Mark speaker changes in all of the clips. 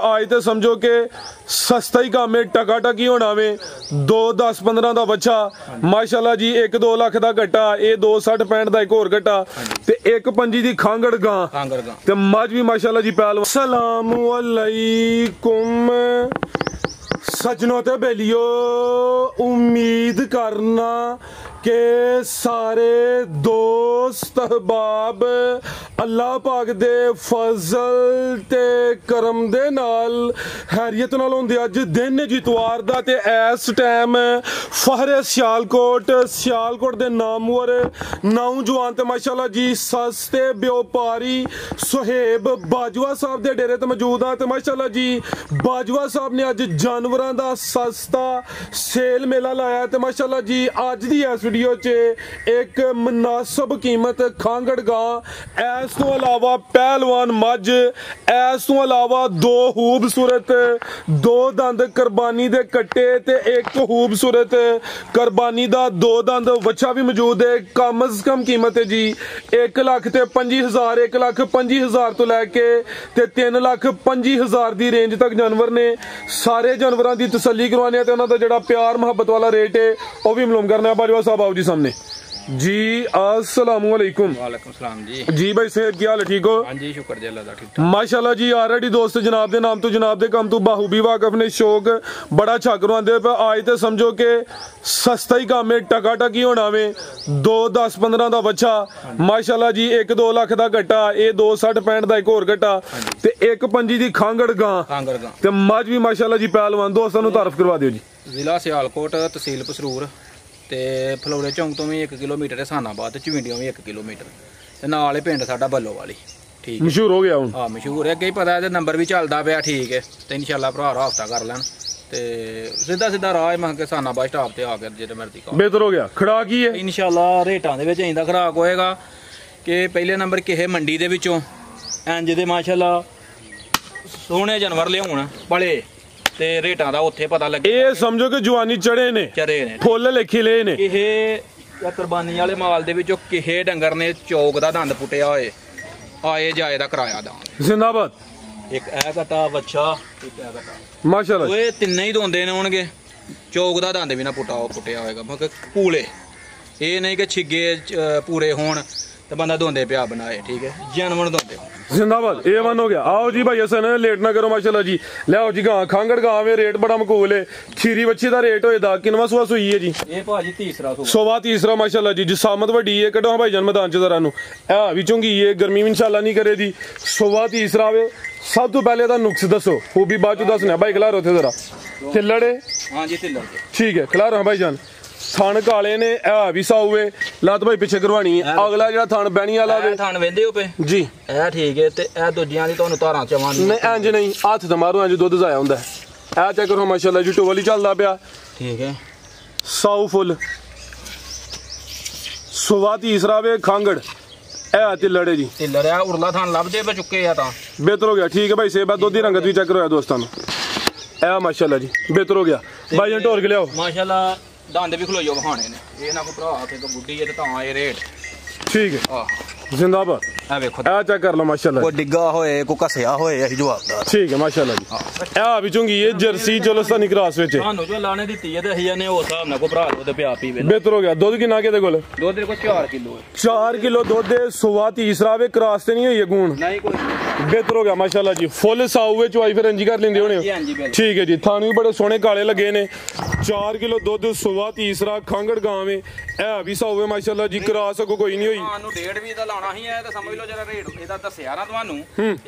Speaker 1: आज तो समझो कि सस्ता ही काम है, टका टकी होना वे 2 10 15 का बच्चा माशाल्लाह जी 1 2 लाख का घट्टा, ये 2 60 65 का एक होर घट्टा ते 1 5 दी खांगड़ गां ते मझ भी माशाल्लाह जी पहलवान। अस्सलाम वालेकुम सजनों ते बेलियो, उम्मीद करना के सारे दोस्त अहबाब अल्लाह पाक दे फजल ते करम दे नाल हैरियत नाल होंदे। अज दिन जितवार दा ते इस टाइम फहरे सियालकोट दे नामवर नौजवान ते माशाल्लाह जी सस्ते व्यापारी सुहेब बाजवा साहब दे डेरे ते मौजूद हां ते माशाल्लाह जी बाजवा साहब ने अज जानवरां दा सस्ता सेल मेला लाया ते माशाल्लाह जी अज दी इस वीडियो च एक मुनासिब कीमत खांगड़ गां, इस तो अलावा पहलवान मझ, इस तो अलावा 2 खूबसूरत 2 दंद कुर्बानी दे कट्टे ते एक खूबसूरत कुर्बानी दा 2 दंद बच्चा भी मौजूद है। कम अज कम कीमत है जी 1,25,000 1,25,000 तो लैके ते 3,25,000 दी रेंज तक जानवर ने। सारे जानवरां दी तसल्ली करवाने ते उन्हां दा जेड़ा प्यार मुहब्बत वाला रेट है वो भी मालूम करना है। बाजवा साहब आओ जी सामने जी। अस्सलाम वालेकुम।
Speaker 2: वालेकुम सलाम जी।
Speaker 1: जी भाई सेहत क्या हाल है, ठीक हो?
Speaker 2: हाँ जी शुक्र जी अल्लाह दा ठीक ठाक
Speaker 1: माशाल्लाह जी। ऑलरेडी दोस्त जनाब दे नाम तो जनाब दे कम तो बाहूबी वाकफ ने शौक बड़ा अच्छा करवांदे पे। आज तो समझो कि सस्ता ही काम है, टका टकी होना वे 2 10 15 का बच्चा माशाल्लाह जी 1 2 लाख का घट्टा, ये 2 60 65 का एक होर घट्टा ते 1 5 दी खांगड़ गां ते मझ भी माशाल्लाह जी पहलवान। दोस्तां नूं तारफ करवा दिओ जी।
Speaker 2: जिला सियालकोट तहसील पसरूर ते फलोड़े चौंक तो भी 1 किलोमीटर है, सानाबाद चविंडियों भी 1 किलोमीटर ते नाल ही पिंड साडा बल्लोवाली। ठीक
Speaker 1: मशहूर हो गया हुण।
Speaker 2: हाँ मशहूर है, अगे ही पता है, नंबर भी चलदा पिया। ठीक है ते इंशाल्लाह भरा हफ्ता कर लैन ते सीधा राह मैं के सानाबाद स्टाप ते आ गया जिहड़े मर्जी का
Speaker 1: बेहतर हो गया। खड़ा की है
Speaker 2: इंशाल्लाह रेटां दे विच इंदा खराक होएगा कि पहले नंबर किहे मंडी दे विचों इंज दे माशाल्लाह सोहणे जानवर लियाउण बड़े ते रेटां दा उत्थे पता लगे।
Speaker 1: ये समझो कि जवानी चढ़े ने फुल लिखिले ने।
Speaker 2: किहे या कुर्बानी वाले माल दे विचों किहे डंगर ने चौक दा दंद पुट्टिया होए, आए जाए दा कराया दान
Speaker 1: जिंदाबाद।
Speaker 2: एक ऐ कटा बच्चा एक ऐ कटा
Speaker 1: माशाल्लाह
Speaker 2: ओए तिन्ने ही दोंदे ने होणगे, चौक दा दंद भी ना पुट्टिया होएगा मगर पूले ये नहीं कि छिगे पूरे होण ते बंदा दोंदे पिया बनाए। ठीक है जानवर दोंदे
Speaker 1: जिंदाबाद। A1 हो गया। आओ जी भाई हसन लेट ना करो माशाल्लाह जी। लियाओ जी गां खांगड़ गां में रेट बड़ा मकबूल है। खीरी बच्ची दा रेट होएदा किनवा सुआ सुई है जी?
Speaker 2: ये भाजी तीसरा
Speaker 1: सोवा तीसरा माशाल्लाह जी। जिसामत वड्डी है कढो भाई जान मैदान च जरा नु ए भी चुंगी है, गर्मी में इंशाल्लाह नहीं करे दी। सोवा तीसरा वे। सब तो पहले दा नुक्स दसो, वो भी बाद च दसना भाई। खिलारो थे जरा तिल्लड़। हां जी तिल्लड़ ठीक है खिलारो भाई जान। थान काले ने ए भी साऊ है, लत भाई पीछे करवानी है। अगला जेड़ा थान बैणी वाला वे
Speaker 2: थान वेंदे हो पे
Speaker 1: जी
Speaker 2: ए ठीक है ते ए दूजियां दी ਤੁਹਾਨੂੰ ਧਾਰਾਂ ਚਵਾਂ
Speaker 1: नहीं इंज नहीं हाथ ते मारो इंज दुध जाया हुंदा है। ए चेक करो माशाल्लाह जी टोवल ही चलदा पिया।
Speaker 2: ठीक है
Speaker 1: साऊ फुल सुवा तीसरा वे खांगड़ ए तिल्लड़े जी।
Speaker 2: तिल्लड़ है उरला थान लभदे पे चुके या ता
Speaker 1: बेहतर हो गया। ठीक है भाई सेबा दुध दी रंगत भी चेक करो दोस्तां नु ए माशाल्लाह जी बेहतर हो गया। भाई जन ढोर के लियाओ माशाल्लाह।
Speaker 2: दंद भी खलोइयो बहाने ने ये ना को भरा के बुड्ढी है ते तां ए रेट
Speaker 1: ठीक है। जिंदाबाद।
Speaker 2: आ देखो
Speaker 1: आ चेक कर लो माशाल्लाह।
Speaker 2: को डिग्गा होए को कसया होए यही जवाबदार। ठीक
Speaker 1: है माशाल्लाह जी। आ भी चुंगी ये जर्सी चोलस्तानी क्रॉस विच
Speaker 2: हां जो लाने दी है ते अही ने उस हिसाब ना को भरा लो ते पिया पीवे।
Speaker 1: बेहतर हो गया। दूध कितना के दे कोल?
Speaker 2: दूध दे को 4 किलो है।
Speaker 1: 4 किलो दूध दे सुवा तीसरा वे क्रॉस ते नहीं होई है गुण
Speaker 2: नहीं कोई
Speaker 1: बेहतर हो गया माशाल्लाह जी। फुल साऊ वे चवाई फिर अंजी कर लेंदे होने। ठीक है जी। थान भी बड़े सोहने काले लगे ने। 4 किलो दूध सुवा तीसरा खांगड़ गांव में ए भी साऊ है माशाल्लाह जी। क्रॉस को कोई नहीं होई।
Speaker 2: हां नु 1.5 भी दा लाना ही है ते समझ लो जरा रेट एदा दसया ना ਤੁਹਾਨੂੰ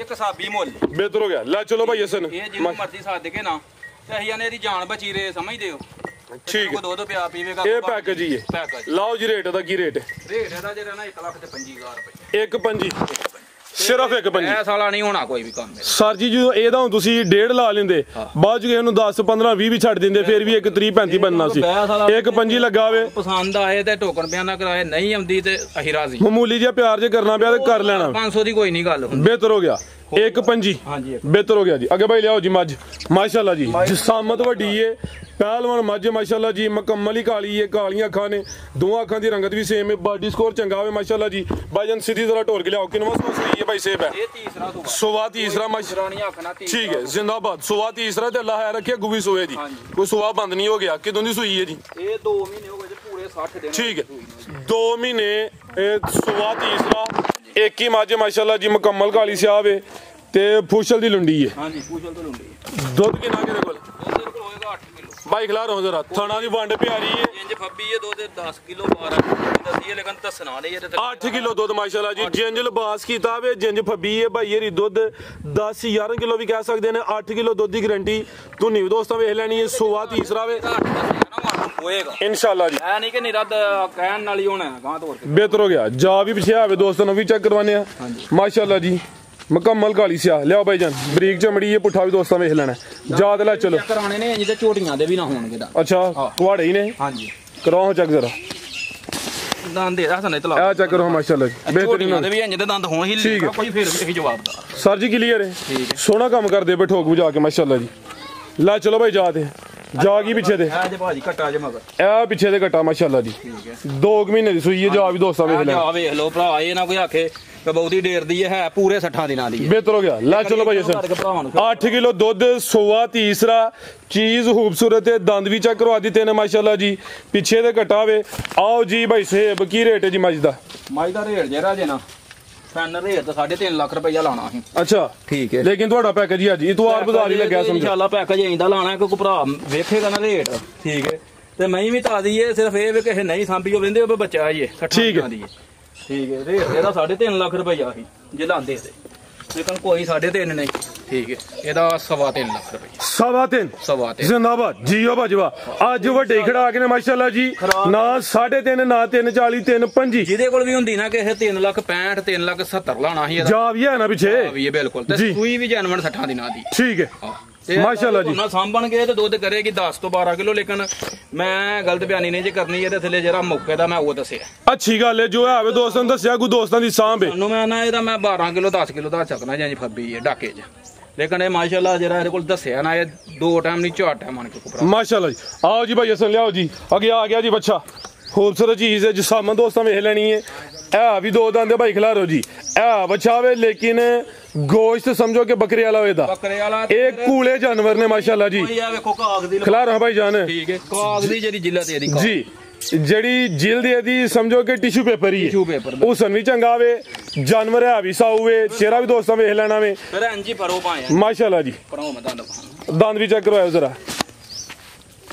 Speaker 2: ਇੱਕ ਹਿਸਾਬੀ ਮੁੱਲ।
Speaker 1: बेहतर हो गया। ले चलो भाई हसन
Speaker 2: ਇਹ ਜਿਹਨੂੰ ਮਰਜ਼ੀ ਸਾਧ ਕੇ ਨਾ ਤੇ ਅਸੀਂ ਨੇ ਇਹਦੀ ਜਾਨ ਬਚੀ ਰੇ ਸਮਝਦੇ ਹੋ।
Speaker 1: ठीक है
Speaker 2: ਦੋ ਦੋ ਪਿਆ ਪੀਵੇਗਾ
Speaker 1: ਇਹ ਪੈਕੇਜ ਹੀ ਹੈ।
Speaker 2: ਪੈਕੇਜ
Speaker 1: ਲਾਓ ਜੀ ਰੇਟ ਦਾ ਕੀ ਰੇਟ ਹੈ?
Speaker 2: ਰੇਟ ਇਹਦਾ ਜਿਹੜਾ ਨਾ 1,25,000 ਰੁਪਏ
Speaker 1: 1.5 सिर्फ 1.5
Speaker 2: ਇਹ ਸਾਲਾ ਨਹੀਂ ਹੋਣਾ ਕੋਈ ਵੀ ਕੰਮ
Speaker 1: सर जी जो ਇਹਦਾ ਹੁਣ ਤੁਸੀਂ 1.5 ਲਾ ਲੈਂਦੇ ਬਾਅਦ ਚ ਇਹਨੂੰ 10 15 20 ਵੀ ਛੱਡ ਦਿੰਦੇ ਫਿਰ ਵੀ 1 30 35 ਬਣਨਾ ਸੀ। 1.5 ਲੱਗਾ ਵੇ
Speaker 2: ਪਸੰਦ ਆਏ ਤੇ ਟੋਕਨ ਬਿਆਨਾ ਕਰਾਏ ਨਹੀਂ ਆਉਂਦੀ ਤੇ ਅਸੀਂ ਰਾਜ਼ੀ।
Speaker 1: ਮਾਮੂਲੀ ਜਿਹਾ ਪਿਆਰ ਜੇ ਕਰਨਾ ਪਿਆ ਤੇ ਕਰ ਲੈਣਾ
Speaker 2: 500 ਦੀ ਕੋਈ ਨਹੀਂ ਗੱਲ।
Speaker 1: बेहतर हो गया। 1.25 बेहतर हो गया जी। अगे भाई लियाओ जी मझ माशाल्लाह जी। जिसामत वड्डी है ਪਹਿਲਵਾਨ ਮੱਝ ਮਾਸ਼ਾਅੱਲਾ ਜੀ ਮੁਕੰਮਲ ਹੀ ਕਾਲੀ ਹੈ, ਕਾਲੀਆਂ ਅੱਖਾਂ ਨੇ, ਦੋਵਾਂ ਅੱਖਾਂ ਦੀ ਰੰਗਤ ਵੀ ਸੇਮ ਹੈ, ਬਾਡੀ ਸਕੋਰ ਚੰਗਾ ਹੋਵੇ ਮਾਸ਼ਾਅੱਲਾ ਜੀ। ਭਾਈਜਾਨ ਸਿੱਧੀ ਜ਼ਰਾ ਢੋਲ ਕੇ ਲਿਆਓ, ਕਿੰਨਾ ਸੂਆ ਸਹੀ ਹੈ ਭਾਈ ਸੇਬ ਹੈ?
Speaker 2: ਇਹ ਤੀਸਰਾ ਤੋਂ
Speaker 1: ਸੁਆ ਤੀਸਰਾ
Speaker 2: ਰਾਣੀ ਅੱਖ ਨਾਲ ਤੀਸਰਾ।
Speaker 1: ਠੀਕ ਹੈ ਜਿੰਦਾਬਾਦ। ਸੁਆ ਤੀਸਰਾ ਤੇ ਅੱਲਾ ਹੈ ਰੱਖਿਆ ਗੁੱਵੀ ਸੋਏ ਜੀ, ਕੋਈ ਸੁਆ ਬੰਦ ਨਹੀਂ ਹੋ ਗਿਆ। ਕਿਦੋਂ ਦੀ ਸੂਈ ਹੈ ਜੀ?
Speaker 2: ਇਹ 2 ਮਹੀਨੇ ਹੋ ਗਏ ਜੀ, ਪੂਰੇ 60 ਦਿਨ।
Speaker 1: ਠੀਕ ਹੈ 2 ਮਹੀਨੇ ਸੁਆ ਤੀਸਰਾ, ਇੱਕ ਹੀ ਮੱਝ ਮਾਸ਼ਾਅੱਲਾ ਜੀ ਮੁਕੰਮਲ ਕਾਲੀ ਸਿਆਹ ਵੇ ਤੇ ਫੂਸ਼ਲ ਦੀ ਲੁੰਡੀ ਹੈ।
Speaker 2: ਹਾਂਜੀ ਫੂਸ਼ਲ ਤੋਂ ਲੁੰਡੀ ਹੈ।
Speaker 1: ਦੁੱਧ ਕਿੰਨਾ ਕਿਹਦੇ ਕੋਲ?
Speaker 2: ਦੁੱਧ ਕੋਲ ਹੋਏਗਾ 8 ਕਿਲੋ।
Speaker 1: ਬਾਈ ਖਿਲਾ ਰਹੋ ਜਰਾ, ਥਾਣਾ ਦੀ ਵੰਡ ਪਿਆਰੀ ਹੈ।
Speaker 2: ਇੰਜ ਫੱਬੀ ਹੈ ਦੁੱਧ 10 ਕਿਲੋ 12 ਕਿਲੋ ਦੱਸਦੀ ਹੈ, ਲੇਕਿਨ ਦੱਸਣਾ ਨਹੀਂ ਇਹਦੇ
Speaker 1: 8 ਕਿਲੋ ਦੁੱਧ ਮਾਸ਼ਾਅੱਲਾ ਜੀ। ਜਿੰਜ ਲਬਾਸ ਕੀਤਾ ਵੇ, ਜਿੰਜ ਫੱਬੀ ਹੈ ਭਾਈ ਇਹਦੀ ਦੁੱਧ 10 11 ਕਿਲੋ ਵੀ ਕਹਿ ਸਕਦੇ ਨੇ। 8 ਕਿਲੋ ਦੁੱਧ ਦੀ ਗਰੰਟੀ ਤੁਸੀਂ ਦੋਸਤਾਂ ਵੇਖ ਲੈਣੀ ਹੈ। ਸੁਆ ਤੀਸਰਾ ਵੇ
Speaker 2: ਹੋਏਗਾ
Speaker 1: ਇਨਸ਼ਾਅੱਲਾ ਜੀ।
Speaker 2: ਐ ਨਹੀਂ ਕਿ ਨਿਰਦ ਕਹਿਣ ਨਾਲ ਹੀ ਹੋਣਾ ਗਾਂ ਤੋੜ ਕੇ।
Speaker 1: ਬਿਹਤਰ ਹੋ ਗਿਆ। ਜਾ ਵੀ ਪਿਛੇ ਆਵੇ ਦੋਸਤਾਂ ਨੂੰ ਵੀ ਚੈੱਕ ਕਰਵਾਨੇ ਆ ਮਾਸ਼ਾਅੱਲਾ ਜੀ। ਮੁਕੰਮਲ ਕਾਲੀ ਸਿਆ ਲਿਆਓ ਭਾਈ ਜਾਨ, ਬਰੀਕ ਚਮੜੀ ਹੈ, ਪੁੱਠਾ ਵੀ ਦੋਸਤਾਂ ਵੇਖ ਲੈਣਾ। ਜਾ ਤੇ ਲੈ ਚਲੋ
Speaker 2: ਕਰਾਣੇ ਨੇ ਇੰਜ ਤੇ ਝੋਟੀਆਂ ਦੇ ਵੀ ਨਾ ਹੋਣਗੇ ਦਾ।
Speaker 1: ਅੱਛਾ ਕੁਹਾੜੇ ਹੀ ਨੇ?
Speaker 2: ਹਾਂਜੀ
Speaker 1: ਕਰਾਓ ਚੈੱਕ ਜ਼ਰਾ,
Speaker 2: ਦੰਦ ਦੇ ਹਸਨ ਇਤਲਾ
Speaker 1: ਆ ਚੈੱਕ ਕਰੋ ਮਾਸ਼ਾਅੱਲਾ ਜੀ।
Speaker 2: ਝੋਟੀਆਂ ਦੇ ਵੀ ਇੰਜ ਦੇ ਦੰਦ ਹੋਣ ਹੀ
Speaker 1: ਠੀਕ ਹੈ।
Speaker 2: ਕੋਈ ਫੇਰ ਵੀ ਨਹੀਂ ਜਵਾਬਦਾਰ।
Speaker 1: ਸਰ ਜੀ ਕਲੀਅਰ ਹੈ,
Speaker 2: ਠੀਕ ਹੈ।
Speaker 1: ਸੋਹਣਾ ਕੰਮ ਕਰਦੇ ਪਏ ਠੋਕ ਬੁਝਾ ਕੇ ਮਾਸ਼ਾਅੱਲਾ ਜੀ। ਲੈ ਚਲੋ ਭਾਈ ਜਾ ਤੇ ਜਾ ਕੀ ਪਿੱਛੇ ਤੇ
Speaker 2: ਐ ਜੇ ਭਾਜੀ ਘਟਾ ਜੇ ਮਗਰ
Speaker 1: ਇਹ ਪਿੱਛੇ ਦੇ ਘਟਾ ਮਾਸ਼ਾਅੱਲਾ ਜੀ।
Speaker 2: ਠੀਕ ਹੈ
Speaker 1: 2 ਮਹੀਨੇ ਦੀ ਸੂਈ ਹੈ। ਜਾ ਵੀ ਦੋਸਤਾਂ ਵੇਖ ਲੈ।
Speaker 2: ਜਾ ਵੇਖ ਲਓ ਭਰਾ, ਇਹ ਨਾ ਕੋਈ ਆਖੇ ਕਿ ਬਹੁਤੀ ਡੇਰਦੀ ਹੈ ਪੂਰੇ 60 ਦਿਨਾਂ ਦੀ ਹੈ।
Speaker 1: ਬਿਹਤਰ ਹੋ ਗਿਆ। ਲੈ ਚਲੋ ਭਾਈ ਅਸਲ 8 ਕਿਲੋ ਦੁੱਧ, ਸੁਆ ਤੀਸਰਾ, ਚੀਜ਼ ਖੂਬਸੂਰਤ ਹੈ, ਦੰਦ ਵੀ ਚੈੱਕ ਕਰਵਾ ਦਿੱਤੇ ਨੇ ਮਾਸ਼ਾਅੱਲਾ ਜੀ। ਪਿੱਛੇ ਦੇ ਘਟਾ ਵੇ। ਆਓ ਜੀ ਭਾਈ ਸੇਬ ਕੀ ਰੇਟ ਹੈ ਜੀ ਮੱਝ ਦਾ?
Speaker 2: ਮੱਝ ਦਾ ਰੇਟ ਜਿਹੜਾ ਜੇ ਨਾ ਫੈਨਰ ਰੇਟ ਤਾਂ 3.5 ਲੱਖ ਰੁਪਈਆ ਲਾਣਾ ਸੀ।
Speaker 1: ਅੱਛਾ
Speaker 2: ਠੀਕ ਹੈ।
Speaker 1: ਲੇਕਿਨ ਤੁਹਾਡਾ ਪੈਕੇਜ ਹੀ ਅੱਜ ਇਤਵਾਰ ਬਾਜ਼ਾਰ ਹੀ ਲੱਗਿਆ ਸਮਝੋ।
Speaker 2: ਇਨਸ਼ਾਅੱਲਾ ਪੈਕੇਜ ਇੰਦਾ ਲਾਣਾ ਕਿਉਂਕਿ ਭਰਾ ਵੇਖੇਗਾ ਨਾ ਰੇਟ। ਠੀਕ ਹੈ। ਤੇ ਮੈਂ ਵੀ ਤਾਜ਼ੀ ਹੈ, ਸਿਰਫ ਇਹ ਵੀ ਕਿਸੇ ਨਹੀਂ ਸਾਂਭੀ ਉਹ ਵੰਦੇ ਉਹ ਬੱਚਾ ਹੀ ਹੈ 60 ਦਿਨਾਂ ਦੀ ਹੈ। ਠੀਕ ਹੈ। ਰੇਟ ਇਹਦਾ 3.5 ਲੱਖ ਰੁਪਈਆ ਸੀ ਜੇ ਲਾਂਦੇ ਤੇ, ਲੇਕਿਨ ਕੋਈ 3.5 ਨਹੀਂ। ਠੀਕ ਹੈ। ਇਹਦਾ 3.25 ਲੱਖ ਰੁਪਈਆ।
Speaker 1: 3.25 ਜ਼ਿੰਦਾਬਾਦ ਜੀਓ ਭਾਜਵਾ। ਅੱਜ ਵੱਡੇ ਖੜਾ ਕੇ ਨੇ ਮਾਸ਼ਾਅੱਲਾ ਜੀ। ਨਾ 3.5 ਨਾ 3.40 3.25
Speaker 2: ਜਿਹਦੇ ਕੋਲ ਵੀ ਹੁੰਦੀ ਨਾ ਕਿ ਇਹ 3 ਲੱਖ 65 3 ਲੱਖ 70 ਲਾਣਾ ਸੀ ਇਹਦਾ।
Speaker 1: ਜਾ ਵੀ ਹੈ ਨਾ ਪਿੱਛੇ
Speaker 2: ਵੀ ਇਹ ਬਿਲਕੁਲ ਤੇ ਸੂਈ ਵੀ ਜਨਵਣ 60 ਦਿਨਾਂ ਦੀ।
Speaker 1: ਠੀਕ ਹੈ ਮਾਸ਼ਾਅੱਲਾ ਜੀ।
Speaker 2: ਨਾ ਸਾਂਭਣਗੇ ਤੇ ਦੁੱਧ ਕਰੇਗੀ 10 ਤੋਂ 12 ਕਿਲੋ, ਲੇਕਿਨ ਮੈਂ ਗਲਤ ਬਿਆਨੀ ਨਹੀਂ ਜੇ ਕਰਨੀ। ਇਹਦੇ ਥੱਲੇ ਜਿਹੜਾ ਮੌਕੇ ਦਾ ਮੈਂ ਉਹ ਦੱਸਿਆ।
Speaker 1: ਅੱਛੀ ਗੱਲ ਹੈ ਜੋ ਹੈ ਦੋਸਤਾਂ ਨੂੰ ਦੱਸਿਆ, ਕੋਈ ਦੋਸਤਾਂ ਦੀ ਸਾਂਭ ਹੈ।
Speaker 2: ਤੁਹਾਨੂੰ ਮੈਂ ਨਾ ਇਹਦਾ ਮੈਂ 12 ਕਿਲੋ 10 ਕਿਲੋ ਦਾ ਚੱਕਣਾ ਜਾਂ ਫੱਬੀ ਹੈ ਡਾਕੇ 'ਚ, ਲੇਕਿਨ ਇਹ ਮਾਸ਼ਾਅੱਲਾ ਜਿਹੜਾ ਇਹਦੇ ਕੋਲ ਦੱਸਿਆ ਨਾ ਇਹ 2 ਟਾਈਮ ਨਹੀਂ 4 ਟਾਈਮ ਆਣ ਕੇ ਕੁਪਰਾ
Speaker 1: ਮਾਸ਼ਾਅੱਲਾ ਜੀ। ਆਓ ਜੀ ਭਾਈ ਅਸਲ ਲਿਆਓ ਜੀ, ਅੱਗੇ ਆ ਗਿਆ ਜੀ ਬੱਚਾ। ਖੂਬਸੂਰਤ ਚੀਜ਼ ਹੈ ਜਿਸਾਮਨ ਦੋਸਤਾਂ ਵੇਖ ਲੈਣੀ ਹੈ। ਇਹ ਵੀ 2 ਦੰਦ ਭਾਈ ਖਿਲਾਰੋ ਜੀ। ਇਹ ਬੱਚਾ ਵੇ ਲੇਕਿਨ ਗੋਸ਼ਤ ਸਮਝੋ ਕਿ ਬੱਕਰੇ ਵਾਲਾ ਹੋਏਦਾ।
Speaker 2: ਬੱਕਰੇ ਵਾਲਾ
Speaker 1: ਇਹ ਕੂਲੇ ਜਾਨਵਰ ਨੇ ਮਾਸ਼ਾਅੱਲਾ ਜੀ।
Speaker 2: ਇਹ ਵੇਖੋ ਕਾਗ ਦੀ
Speaker 1: ਖਿਲਾਰੋ ਭਾਈ ਜਾਨ।
Speaker 2: ਠੀਕ ਹੈ। ਕਾਗ ਦੀ ਜਿਹੜੀ ਜਿਲਤ ਇਹਦੀ
Speaker 1: ਜੀ ਜਿਹੜੀ ਜਿਲਦ ਇਹਦੀ ਸਮਝੋ ਕਿ ਟਿਸ਼ੂ ਪੇਪਰ ਹੀ ਹੈ।
Speaker 2: ਟਿਸ਼ੂ ਪੇਪਰ
Speaker 1: ਹੁਸਨ ਵੀ ਚੰਗਾ ਵੇ, ਜਾਨਵਰ ਹੈ ਵੀ ਸਾਊ ਵੇ, ਚਿਹਰਾ ਵੀ ਦੋਸਤਾਂ ਵੇਖ ਲੈਣਾ ਵੇ
Speaker 2: ਫਿਰ ਇੰਜੀ ਪਰੋ ਪਾਏ
Speaker 1: ਮਾਸ਼ਾਅੱਲਾ ਜੀ।
Speaker 2: ਪਰੋ ਮੈਂ
Speaker 1: ਦੰਦ ਵੀ ਚੈੱਕ ਕਰਵਾਓ ਜ਼ਰਾ,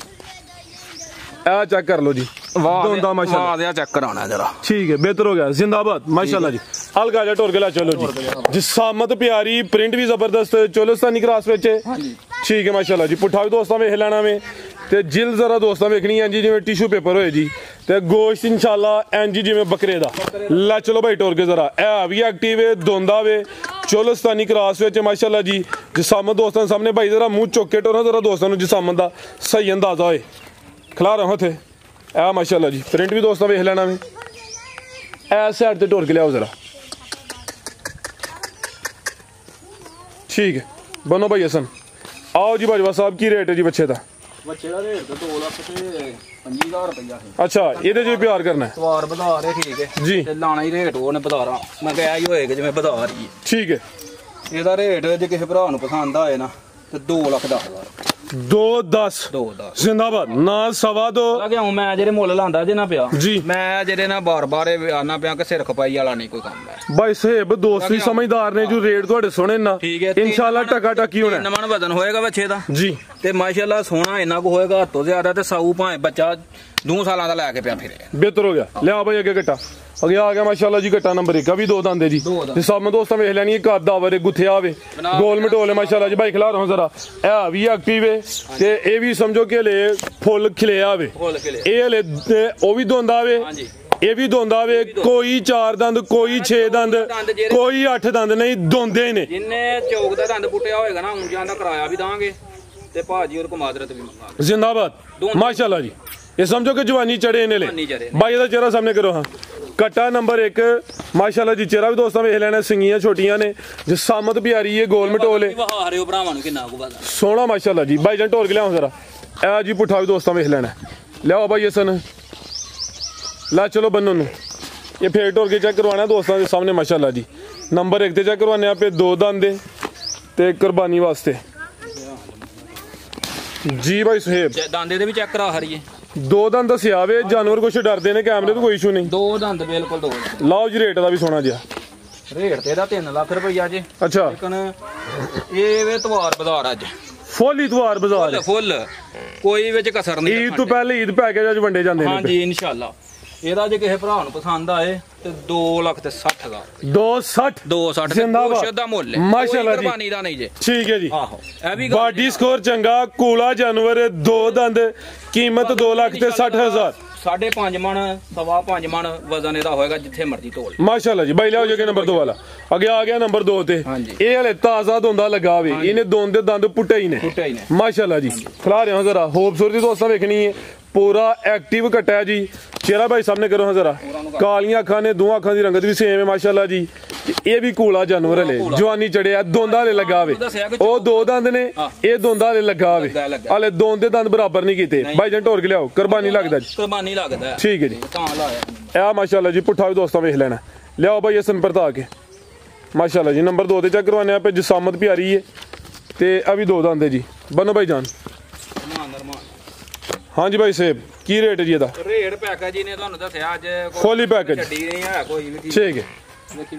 Speaker 1: ਇਹ ਚੈੱਕ ਕਰ ਲਓ ਜੀ। ਦੋਂਦਾ ਮਾਸ਼ਾਅੱਲਾ
Speaker 2: ਵਾਹ ਚੈੱਕ ਕਰਾਉਣਾ ਜਰਾ।
Speaker 1: ਠੀਕ ਹੈ ਬਿਹਤਰ ਹੋ ਗਿਆ। ਜ਼ਿੰਦਾਬਾਦ ਮਾਸ਼ਾਅੱਲਾ ਜੀ। ਹਲਕਾ ਜਿਹਾ ਢੋਰ ਕੇ ਲਾ ਚਲੋ ਜੀ। ਜਿਸਾਮਤ ਪਿਆਰੀ, ਪ੍ਰਿੰਟ ਵੀ ਜ਼ਬਰਦਸਤ, ਚੋਲਿਸਤਾਨੀ ਕ੍ਰਾਸ ਵਿੱਚ। ਠੀਕ ਹੈ ਮਾਸ਼ਾਅੱਲਾ ਜੀ। ਪੁੱਠਾ ਵੀ ਦੋਸਤਾਂ ਵੇਖ ਲੈਣਾ ਵੇ ਤੇ ਜਿਲ ਜ਼ਰਾ ਦੋਸਤਾਂ ਵੇਖਣੀ ਹੈ ਜੀ ਜਿਵੇਂ ਟਿਸ਼ੂ ਪੇਪਰ ਹੋਏ ਜੀ। ਤੇ ਗੋਸ਼ਤ ਇਨਸ਼ਾਅੱਲਾ ਇੰਜ ਜਿਵੇਂ ਬੱਕਰੇ ਦਾ। ਲੈ ਚਲੋ ਭਾਈ ਟੋਰ ਕੇ ਜ਼ਰਾ। ਇਹ ਵੀ ਐਕਟਿਵ ਹੈ, ਦੋਂਦਾ ਵੇ, ਚੋਲਿਸਤਾਨੀ ਕ੍ਰਾਸ ਵਿੱਚ ਮਾਸ਼ਾਅੱਲਾ ਜੀ। ਜਿਸਾਮਤ ਦੋਸਤਾਂ ਸਾਹਮਣੇ ਭਾਈ ਜ਼ਰਾ ਮੂੰਹ ਚੁੱਕ ਕੇ ਟੋਰਨਾ ਜ਼ਰਾ ਦੋਸਤਾਂ ਨੂੰ ਜਿਸਾਮਤ ਦਾ ਸਹੀ ਅੰਦਾਜ਼ਾ ਹੋਏ। ਖਿਲਾ ਰਹਾ ਉੱਥੇ ਇਹ ਮਾਸ਼ਾਅੱਲਾ ਜੀ। ਪ੍ਰਿੰਟ ਵੀ ਦੋਸਤਾਂ ਵੇਖ ਲੈਣਾ ਵੇ। ਐ ਸਾਈਡ ਤੇ ਢੋਰ ਕੇ ਲਿਆਓ ਜ਼ਰਾ। ਠੀਕ ਹੈ ਬਨੋ ਭਾਈ ਹਸਨ। ਆਓ ਜੀ ਬਾਜਵਾ ਸਾਹਿਬ ਕੀ ਰੇਟ ਹੈ ਜੀ ਬੱਚੇ ਦਾ?
Speaker 2: ਬੱਚੇ ਦਾ ਰੇਟ ਤਾਂ 2 ਲੱਖ ਤੇ 50,000 ਰੁਪਇਆ ਹੈ।
Speaker 1: ਅੱਛਾ ਇਹਦੇ 'ਚ ਵੀ ਪਿਆਰ ਕਰਨਾ ਹੈ?
Speaker 2: ਸਵਾਰ ਵਧਾ ਰਹੇ। ਠੀਕ ਹੈ
Speaker 1: ਜੀ।
Speaker 2: ਤੇ ਲਾਣਾ ਹੀ ਰੇਟ ਉਹਨੇ ਵਧਾਰਾ ਮੈਂ ਕਿਹਾ ਹੀ ਹੋਏਗਾ ਜਿਵੇਂ ਵਧਾ ਰਹੀ ਹੈ।
Speaker 1: ਠੀਕ ਹੈ।
Speaker 2: ਇਹਦਾ ਰੇਟ ਜੇ ਕਿਸੇ ਭਰਾ ਨੂੰ ਪਸੰਦ ਆਏ ਨਾ ਤੇ 2,10,000
Speaker 1: 2.10 ਜ਼ਿੰਦਾਬਾਦ ਨਾ 2.25
Speaker 2: ਲੱਗੇ ਹੂੰ ਮੈਂ ਜਿਹੜੇ ਮੁੱਲ ਲਾਂਦਾ ਜੇ ਨਾ ਪਿਆ
Speaker 1: ਜੀ।
Speaker 2: ਮੈਂ ਜਿਹੜੇ ਨਾ ਬਾਰ-ਬਾਰ ਆਣਾ ਪਿਆ ਕਿ ਸਿਰ ਖਪਾਈ ਵਾਲਾ ਨਹੀਂ ਕੋਈ ਕੰਮ ਹੈ।
Speaker 1: ਭਾਈ ਸਾਹਿਬ ਦੋਸਤ ਵੀ ਸਮਝਦਾਰ ਨੇ ਜੋ ਰੇਟ ਤੁਹਾਡੇ ਸੋਹਣੇ ਨਾ ਇਨਸ਼ਾਅੱਲਾ ਟਕਾ ਟਕੀ ਹੋਣਾ।
Speaker 2: ਨਵਾਂ ਵਜ਼ਨ ਹੋਏਗਾ ਬੱਚੇ ਦਾ
Speaker 1: ਜੀ
Speaker 2: ਤੇ ਮਾਸ਼ਾਅੱਲਾ ਸੋਹਣਾ ਇੰਨਾ ਕੁ ਹੋਏਗਾ ਹੱਥੋਂ ਜ਼ਿਆਦਾ ਤੇ ਸਾਊ ਭਾਵੇਂ ਬੱਚਾ 2 ਸਾਲਾਂ ਦਾ ਲੈ ਕੇ ਪਿਆ ਫਿਰੇ।
Speaker 1: ਬਿਹਤਰ ਹੋ ਗਿਆ। ਲਿਆ ਭਾਈ ਅੱਗੇ ਘਟਾ ਅੱਗੇ ਆ ਗਿਆ ਮਾਸ਼ਾਅੱਲਾ ਜੀ। ਘਟਾ ਨੰਬਰ 1 ਵੀ 2 ਦੰਦ ਜੀ। ਤੇ ਸਭ ਦੋਸਤਾਂ ਵੇਖ ਲੈਣੀ ਕੱਦ ਆਵਰੇ ਗੁੱਥਿਆ ਵੇ ਗੋਲ ਮਟੋਲੇ ਮਾਸ਼ਾਅੱਲਾ ਜੀ। ਭਾਈ ਖਿਲਾ ਰਹਾ ਜ਼ਰਾ। ਇਹ ਵੀ ਐਕਟਿਵ ਵੇ ਤੇ ਇਹ ਵੀ ਸਮਝੋ ਕਿ ਹਲੇ ਫੁੱਲ ਖਿਲਿਆ ਵੇ। ਇਹ ਹਲੇ ਉਹ ਵੀ ਦੋਂਦਾ ਵੇ, ਇਹ ਵੀ ਦੋਂਦਾ ਵੇ। ਕੋਈ 4 ਦੰਦ, ਕੋਈ 6 ਦੰਦ, ਕੋਈ 8 ਦੰਦ ਨਹੀਂ, ਦੋਂਦੇ ਨੇ।
Speaker 2: ਜਿੰਨੇ ਚੌਕ ਦਾ ਦੰਦ ਪੁੱਟਿਆ ਹੋਏਗਾ ਨਾ ਉਂਝਾਂ ਦਾ ਕਿਰਾਇਆ ਵੀ ਦਾਂਗੇ ਤੇ ਭਾਜੀ ਔਰ ਕਮਾਦਰਤ ਵੀ ਮੰਗਾਂਗੇ।
Speaker 1: ਜ਼ਿੰਦਾਬਾਦ ਮਾਸ਼ਾਅੱਲਾ ਜੀ। ਇਹ ਸਮਝੋ ਕਿ ਜਵਾਨੀ ਚੜੇ ਨੇ ਲੈ। ਭਾਈ ਦਾ ਚਿਹਰਾ ਸਾਹਮਣੇ ਕਰੋ। ਹਾਂ ਕਟਾ ਨੰਬਰ 1 ਮਾਸ਼ਾਅੱਲਾ ਜੀ। ਚਿਹਰਾ ਵੀ ਦੋਸਤਾਂ ਵੇਖ ਲੈਣਾ, ਸਿੰਗੀਆਂ ਛੋਟੀਆਂ ਨੇ, ਜਿਸਾਮਤ ਪਿਆਰੀ ਹੈ, ਗੋਲ ਮਟੋਲੇ
Speaker 2: ਵਹਾਰਿਓ ਭਰਾਵਾਂ ਨੂੰ ਕਿੰਨਾ ਕੁ ਪਤਾ
Speaker 1: ਸੋਹਣਾ ਮਾਸ਼ਾਅੱਲਾ ਜੀ। ਭਾਈ ਜਾਨ ਢੋਲ ਕੇ ਲਿਆਓ ਜ਼ਰਾ। ਇਹ ਜੀ ਪੁੱਠਾ ਵੀ ਦੋਸਤਾਂ ਵੇਖ ਲੈਣਾ ਲਿਆਓ ਬਾਈ ਇਸਨ ਲਾ ਚਲੋ ਬੰਨੋ ਨੂੰ ਇਹ ਫੇਰ ਢੋਰ ਕੇ ਚੈੱਕ ਕਰਵਾਉਣਾ ਦੋਸਤਾਂ ਦੇ ਸਾਹਮਣੇ ਮਾਸ਼ਾਅੱਲਾ ਜੀ ਨੰਬਰ 1 ਤੇ ਚੈੱਕ ਕਰਵਾਉਣੇ ਆਪੇ 2 ਦੰਦ ਦੇ ਤੇ ਕੁਰਬਾਨੀ ਵਾਸਤੇ ਜੀ ਬਾਈ ਸੁਹੇਬ
Speaker 2: ਦੰਦੇ ਦੇ ਵੀ ਚੈੱਕ ਕਰਾ ਹਰੀਏ
Speaker 1: 2 ਦੰਦ ਦੱਸਿਆ ਵੇ ਜਾਨਵਰ ਕੁਛ ਡਰਦੇ ਨੇ ਕੈਮਰੇ ਤੋਂ ਕੋਈ ਇਸ਼ੂ ਨਹੀਂ
Speaker 2: 2 ਦੰਦ ਬਿਲਕੁਲ 2 ਦੰਦ
Speaker 1: ਲਾਓ ਜੀ ਰੇਟ ਦਾ ਵੀ ਸੋਹਣਾ ਜਿਹਾ
Speaker 2: ਰੇਟ ਤੇ ਇਹਦਾ 3 ਲੱਖ ਰੁਪਈਆ ਜੇ
Speaker 1: ਅੱਛਾ
Speaker 2: ਲੇਕਿਨ ਇਹ ਵੇ ਤਵਾਰ ਬਾਜ਼ਾਰ ਅੱਜ
Speaker 1: ਫੁੱਲ ਇਤਵਾਰ ਬਾਜ਼ਾਰ
Speaker 2: ਫੁੱਲ ਕੋਈ ਵਿੱਚ ਕਸਰ ਨਹੀਂ
Speaker 1: ਈਦ ਤੋਂ ਪਹਿਲੇ ਈਦ ਪੈਕੇਜ ਅੱਜ ਵੰਡੇ ਜਾਂਦੇ ਨੇ
Speaker 2: ਹਾਂਜੀ ਇਨਸ਼ਾਅੱਲਾ ਇਹਦਾ ਜੇ ਕਿਸੇ ਭਰਾ ਨੂੰ ਪਸੰਦ ਆਏ ਤੇ 2,60,000
Speaker 1: 260
Speaker 2: 260
Speaker 1: ਜ਼ਿੰਦਾਬਾਦ।
Speaker 2: ਕੋਸ਼ਿਸ਼ ਦਾ ਮੁੱਲ ਹੈ
Speaker 1: ਮਾਸ਼ਾਅੱਲਾ ਜੀ।
Speaker 2: ਕੁਰਬਾਨੀ ਦਾ ਨਹੀਂ ਜੇ
Speaker 1: ਠੀਕ ਹੈ ਜੀ
Speaker 2: ਆਹੋ ਇਹ ਵੀ
Speaker 1: ਬਾਡੀ ਸਕੋਰ ਚੰਗਾ ਕੂਲਾ ਜਾਨਵਰ 2 ਦੰਦ ਕੀਮਤ 2,60,000
Speaker 2: 5.5 ਮਣ 5.5 ਮਣ ਵਜ਼ਨ ਇਹਦਾ ਹੋਏਗਾ ਜਿੱਥੇ ਮਰਜ਼ੀ ਤੋਲ
Speaker 1: ਮਾਸ਼ਾਅੱਲਾ ਜੀ ਬਾਈ ਲਿਆਓ ਜੀ ਨੰਬਰ 2 ਵਾਲਾ ਅੱਗੇ ਆ ਗਿਆ ਨੰਬਰ 2 ਤੇ
Speaker 2: ਹਾਂਜੀ।
Speaker 1: ਇਹ ਹਲੇ ਤਾਜ਼ਾ ਦੋਂਦਾ ਲੱਗਾ ਵੇ ਇਹਨੇ ਦੋਂਦ ਦੇ ਦੰਦ ਪੁੱਟੇ ਹੀ ਨੇ
Speaker 2: ਪੁੱਟੇ ਹੀ ਨੇ।
Speaker 1: ਮਾਸ਼ਾਅੱਲਾ ਜੀ ਖਿਲਾ ਰਿਹਾ ਜ਼ਰਾ ਖੂਬਸੂਰਤੀ ਦੋਸਤਾਂ ਵੇਖਣੀ ਹੈ ਪੂਰਾ ਐਕਟਿਵ ਕੱਟਿਆ ਜੀ ਚਿਹਰਾ ਭਾਈ ਸਾਹਮਣੇ ਕਰੋ ਹਾਂ ਜ਼ਰਾ ਕਾਲੀਆਂ ਅੱਖਾਂ ਨੇ ਦੋਹਾਂ ਅੱਖਾਂ ਦੀ ਰੰਗਤ ਵੀ ਸੇਮ ਹੈ ਮਾਸ਼ਾਅੱਲਾ ਜੀ ਤੇ ਇਹ ਵੀ ਕੂਲਾ ਜਾਨਵਰ ਹਲੇ ਜਵਾਨੀ ਚੜਿਆ ਦੋਂਦਾ ਹਲੇ ਲੱਗਾ ਵੇ ਉਹ 2 ਦੰਦ ਨੇ ਇਹ ਦੋਂਦਾ ਹਲੇ ਲੱਗਾ ਵੇ ਹਲੇ ਦੋਂਦ ਦੇ ਦੰਦ ਬਰਾਬਰ ਨਹੀਂ ਕੀਤੇ ਭਾਈ ਜਨ ਢੋਰ ਕੇ ਲਿਆਓ ਕੁਰਬਾਨੀ ਲੱਗਦਾ ਜੀ
Speaker 2: ਕੁਰਬਾਨੀ ਲੱਗਦਾ
Speaker 1: ਠੀਕ ਹੈ ਜੀ
Speaker 2: ਤਾਂ ਲਾਇਆ
Speaker 1: ਇਹ ਮਾਸ਼ਾਅੱਲਾ ਜੀ ਪੁੱਠਾ ਵੀ ਦੋਸਤਾਂ ਵੇਖ ਲੈਣਾ ਲਿਆਓ ਭਾਈ ਇਸਨ ਪਰਤਾ ਕੇ ਮਾਸ਼ਾਅੱਲਾ ਜੀ ਨੰਬਰ 2 ਤੇ ਚੈੱਕ ਕਰਵਾਨੇ ਆਪੇ ਜਸਾਮਤ ਪਿਆਰੀ ਹੈ ਤੇ ਆ ਵੀ 2 ਦੰਦ ਹੈ ਜੀ ਬਨੋ ਭਾਈ ਜਾਨ ਹਾਂਜੀ ਭਾਈ ਸਾਹਿਬ ਕੀ ਰੇਟ ਹੈ ਜੀ ਇਹਦਾ
Speaker 2: ਰੇਟ ਪੈਕੇਜ ਜੀ ਨੇ ਤੁਹਾਨੂੰ ਦੱਸਿਆ ਅੱਜ
Speaker 1: ਫੁੱਲੀ ਪੈਕੇਜ
Speaker 2: ਛੱਡੀ ਨਹੀਂ ਹੈ ਕੋਈ ਵੀ
Speaker 1: ਠੀਕ ਹੈ
Speaker 2: ਵੇਖੀ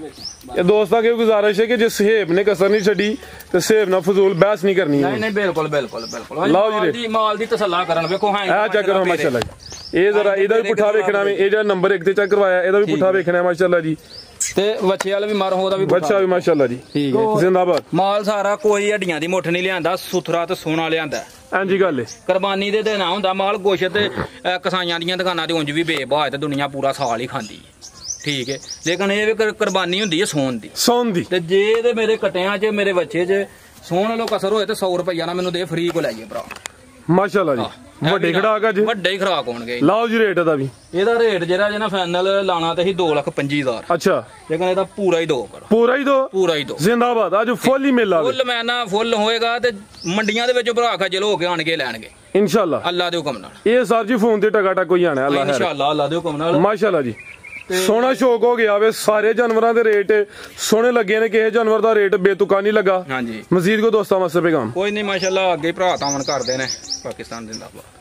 Speaker 1: ਇਹ ਦੋਸਤਾਂ ਕੀ ਗੁਜ਼ਾਰਿਸ਼ ਹੈ ਕਿ ਜੇ ਸਹੇਬ ਨੇ ਕਸਰ ਨਹੀਂ ਛੱਡੀ ਤੇ ਸਹੇਬ ਨਾਲ ਫਜ਼ੂਲ ਬਹਿਸ ਨਹੀਂ ਕਰਨੀ
Speaker 2: ਨਹੀਂ ਨਹੀਂ ਬਿਲਕੁਲ ਬਿਲਕੁਲ ਬਿਲਕੁਲ
Speaker 1: ਲਓ ਜੀ
Speaker 2: ਮਾਲ ਦੀ ਮਾਲ ਦੀ ਤਸੱਲਾ ਕਰਨ ਵੇਖੋ ਹਾਂ
Speaker 1: ਇਹ ਚੈੱਕ ਕਰੋ ਮਾਸ਼ਾਅੱਲਾ ਜੀ ਇਹ ਜ਼ਰਾ ਇਹਦਾ ਵੀ ਪੁੱਠਾ ਵੇਖਣਾ ਵੇ ਇਹ ਜਿਹੜਾ ਨੰਬਰ 1 ਤੇ ਚੈੱਕ ਕਰਵਾਇਆ ਇਹਦਾ ਵੀ ਪੁੱਠਾ ਵੇਖਣਾ ਹੈ ਮਾਸ਼ਾਅੱਲਾ ਜੀ
Speaker 2: ਤੇ ਬੱਚੇ ਵਾਲਾ ਵੀ ਮਰ ਉਹਦਾ ਵੀ
Speaker 1: ਬੱਚਾ ਵੀ ਮਾਸ਼ਾਅੱਲਾ ਜੀ
Speaker 2: ਠੀਕ ਹੈ
Speaker 1: ਜ਼ਿੰਦਾਬਾਦ
Speaker 2: ਮਾਲ ਸਾਰਾ ਕੋਈ ਹੱਡੀਆਂ ਦੀ ਮੁੱਠ ਨਹੀਂ ਲਿਆਂਦਾ ਸੁਥਰਾ ਤੇ ਸੋਹਣਾ ਲਿਆਂਦਾ
Speaker 1: ਹਾਂਜੀ ਗੱਲ ਹੈ
Speaker 2: ਕੁਰਬਾਨੀ ਦੇ ਦਿਨ ਹੁੰਦਾ ਮਾਲ ਗੋਸ਼ਤ ਤੇ ਕਸਾਈਆਂ ਦੀਆਂ ਦੁਕਾਨਾਂ ਤੇ ਉਂਝ ਵੀ ਬੇਬਾਹ ਤੇ ਦੁਨੀਆ ਪੂਰਾ ਸਾਲ ਹੀ ਖਾਂਦੀ ਹੈ ਠੀਕ ਹੈ ਲੇਕਿਨ ਇਹ ਵੀ ਕੁਰਬਾਨੀ ਹੁੰਦੀ ਹੈ ਸੌਣ ਦੀ ਤੇ ਜੇ ਤੇ ਮੇਰੇ ਕਟਿਆਂ 'ਚ ਮੇਰੇ ਬੱਚੇ 'ਚ ਸੋਹਣ ਲੋ ਕਸਰ ਹੋਏ ਤੇ 100 ਰੁਪਈਆ ਨਾ ਮੈਨੂੰ ਦੇ ਫ੍ਰੀ ਕੋ ਲੈ ਜਾਈਏ ਭਰਾ
Speaker 1: ਮਾਸ਼ਾਅੱਲਾ ਜੀ ਵੱਡੇ ਖੜਾਕ ਅੱਜ
Speaker 2: ਵੱਡੇ ਹੀ ਖਰਾਕ ਹੋਣਗੇ
Speaker 1: ਲਾਓ ਜੀ ਰੇਟ ਦਾ ਵੀ
Speaker 2: ਇਹਦਾ ਰੇਟ ਜਿਹੜਾ ਜੇ ਨਾ ਫਾਈਨਲ ਲਾਣਾ ਤੇ ਹੀ 2,25,000
Speaker 1: ਅੱਛਾ
Speaker 2: ਲੇਕਿਨ ਇਹਦਾ ਪੂਰਾ ਹੀ 2 ਕਰੋ
Speaker 1: ਪੂਰਾ ਹੀ ਦੋ ਜ਼ਿੰਦਾਬਾਦ ਅੱਜ ਫੁੱਲ ਹੀ ਮੇਲਾ
Speaker 2: ਫੁੱਲ ਮੈਨਾ ਫੁੱਲ ਹੋਏਗਾ ਤੇ ਮੰਡੀਆਂ ਦੇ ਵਿੱਚ ਭਰਾ ਖਜਲ ਹੋ ਕੇ ਆਣ ਕੇ ਲੈਣਗੇ
Speaker 1: ਇਨਸ਼ਾਅੱਲਾ
Speaker 2: ਅੱਲਾ ਦੇ ਹੁਕਮ ਨਾਲ
Speaker 1: ਇਹ ਸਰ ਜੀ ਫੋਨ ਤੇ ਟਕਾ ਟਕ ਕੋਈ ਆਣਾ ਅੱਲਾ ਹੈ
Speaker 2: ਇਨਸ਼ਾਅੱਲਾ ਅੱਲਾ ਦੇ ਹੁਕਮ ਨਾਲ
Speaker 1: ਮਾਸ਼ਾਅੱਲਾ ਜੀ ਸੋਹਣਾ ਸ਼ੌਕ ਹੋ ਗਿਆ ਵੇ ਸਾਰੇ ਜਾਨਵਰਾਂ ਦੇ ਰੇਟ ਸੋਹਣੇ ਲੱਗੇ ਨੇ ਕਿਸੇ ਜਾਨਵਰ ਦਾ ਰੇਟ ਬੇਤੁਕਾ ਨਹੀਂ ਲੱਗਾ
Speaker 2: ਹਾਂਜੀ
Speaker 1: ਮਜ਼ੀਦ ਕੋ ਦੋਸਤਾਂ ਵਾਸਤੇ ਪੈਗਾਮ
Speaker 2: ਕੋਈ ਨਹੀਂ ਮਾਸ਼ਾਅੱਲਾ ਅੱਗੇ ਭਰਾ ਤਾਵਨ ਕਰਦੇ ਨੇ ਪਾਕਿਸਤਾਨ ਜ਼ਿੰਦਾਬਾਦ